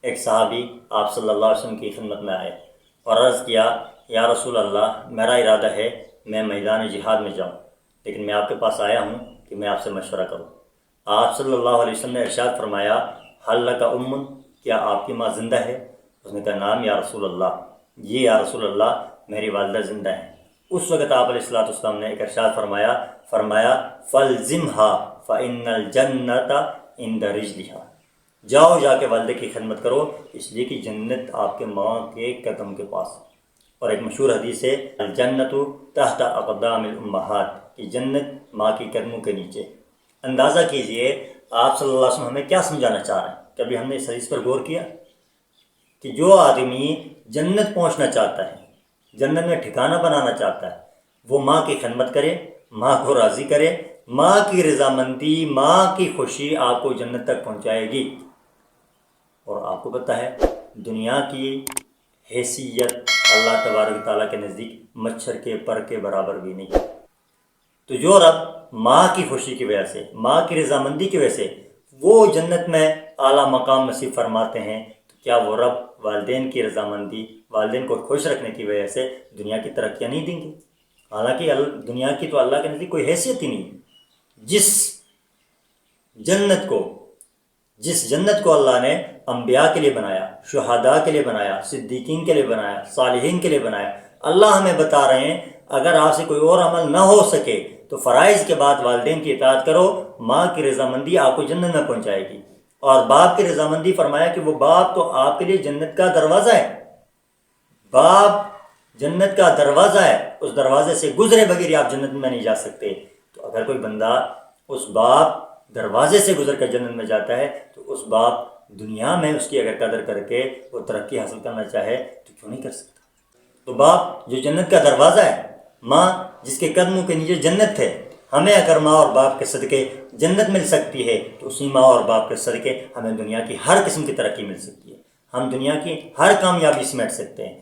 ایک صحابی آپ صلی اللہ علیہ وسلم کی خدمت میں آئے اور عرض کیا، یا رسول اللہ، میرا ارادہ ہے میں میدان جہاد میں جاؤں، لیکن میں آپ کے پاس آیا ہوں کہ میں آپ سے مشورہ کروں۔ آپ صلی اللہ علیہ وسلم نے ارشاد فرمایا، حل لک ام، کیا آپ کی ماں زندہ ہے؟ اس نے کہا نعم یا رسول اللہ، جی یا رسول اللہ میری والدہ زندہ ہیں۔ اس وقت آپ علیہ السلام نے ایک ارشاد فرمایا فلزمھا فإن الجنۃ عند رجلھا، جاؤ جا کے والدے کی خدمت کرو، اس لیے کہ جنت آپ کے ماں کے قدم کے پاس۔ اور ایک مشہور حدیث ہے، الجنت تحت اقدام الامہات، کہ جنت ماں کی قدموں کے نیچے۔ اندازہ کیجئے آپ صلی اللہ علیہ وسلم ہمیں کیا سمجھانا چاہ رہے ہیں؟ کبھی ہم نے اس حدیث پر غور کیا کہ جو آدمی جنت پہنچنا چاہتا ہے، جنت میں ٹھکانہ بنانا چاہتا ہے، وہ ماں کی خدمت کرے، ماں کو راضی کرے، ماں کی رضامندی، ماں کی خوشی آپ کو جنت تک پہنچائے گی۔ اور آپ کو پتہ ہے دنیا کی حیثیت اللہ تبارک و تعالیٰ کے نزدیک مچھر کے پر کے برابر بھی نہیں۔ تو جو رب ماں کی خوشی کی وجہ سے، ماں کی رضامندی کی وجہ سے وہ جنت میں اعلیٰ مقام نصیب فرماتے ہیں، تو کیا وہ رب والدین کی رضامندی، والدین کو خوش رکھنے کی وجہ سے دنیا کی ترقیاں نہیں دیں گے؟ حالانکہ دنیا کی تو اللہ کے نزدیک کوئی حیثیت ہی نہیں۔ جس جنت کو اللہ نے انبیاء کے لیے بنایا، شہداء کے لیے بنایا، صدیقین کے لیے بنایا، صالحین کے لیے بنایا، اللہ ہمیں بتا رہے ہیں اگر آپ سے کوئی اور عمل نہ ہو سکے تو فرائض کے بعد والدین کی اطاعت کرو، ماں کی رضامندی آپ کو جنت میں پہنچائے گی۔ اور باپ کی رضامندی فرمایا کہ وہ باپ تو آپ کے لیے جنت کا دروازہ ہے، باپ جنت کا دروازہ ہے، اس دروازے سے گزرے بغیر آپ جنت میں نہیں جا سکتے۔ تو اگر کوئی بندہ اس باپ دروازے سے گزر کر جنت میں جاتا ہے تو اس باپ دنیا میں اس کی اگر قدر کر کے وہ ترقی حاصل کرنا چاہے تو کیوں نہیں کر سکتا؟ تو باپ جو جنت کا دروازہ ہے، ماں جس کے قدموں کے نیچے جنت ہے، ہمیں اگر ماں اور باپ کے صدقے جنت مل سکتی ہے تو اسی ماں اور باپ کے صدقے ہمیں دنیا کی ہر قسم کی ترقی مل سکتی ہے، ہم دنیا کی ہر کامیابی سمیٹ سکتے ہیں۔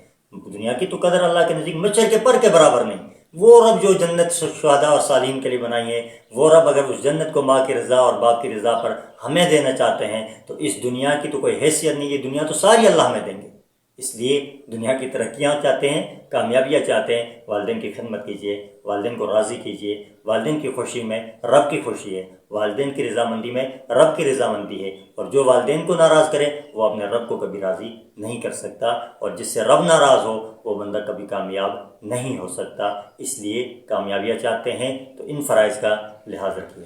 دنیا کی تو قدر اللہ کے نزدیک مچھر کے پر کے برابر نہیں۔ وہ رب جو جنت شہداء اور صالحین کے لیے بنائی ہے، وہ رب اگر اس جنت کو ماں کی رضا اور باپ کی رضا پر ہمیں دینا چاہتے ہیں تو اس دنیا کی تو کوئی حیثیت نہیں، یہ دنیا تو ساری اللہ ہمیں دیں گے۔ اس لیے دنیا کی ترقیاں چاہتے ہیں، کامیابیاں چاہتے ہیں، والدین کی خدمت کیجیے، والدین کو راضی کیجیے۔ والدین کی خوشی میں رب کی خوشی ہے، والدین کی رضامندی میں رب کی رضامندی ہے، اور جو والدین کو ناراض کرے وہ اپنے رب کو کبھی راضی نہیں کر سکتا، اور جس سے رب ناراض ہو وہ بندہ کبھی کامیاب نہیں ہو سکتا۔ اس لیے کامیابیاں چاہتے ہیں تو ان فرائض کا لحاظ رکھیے۔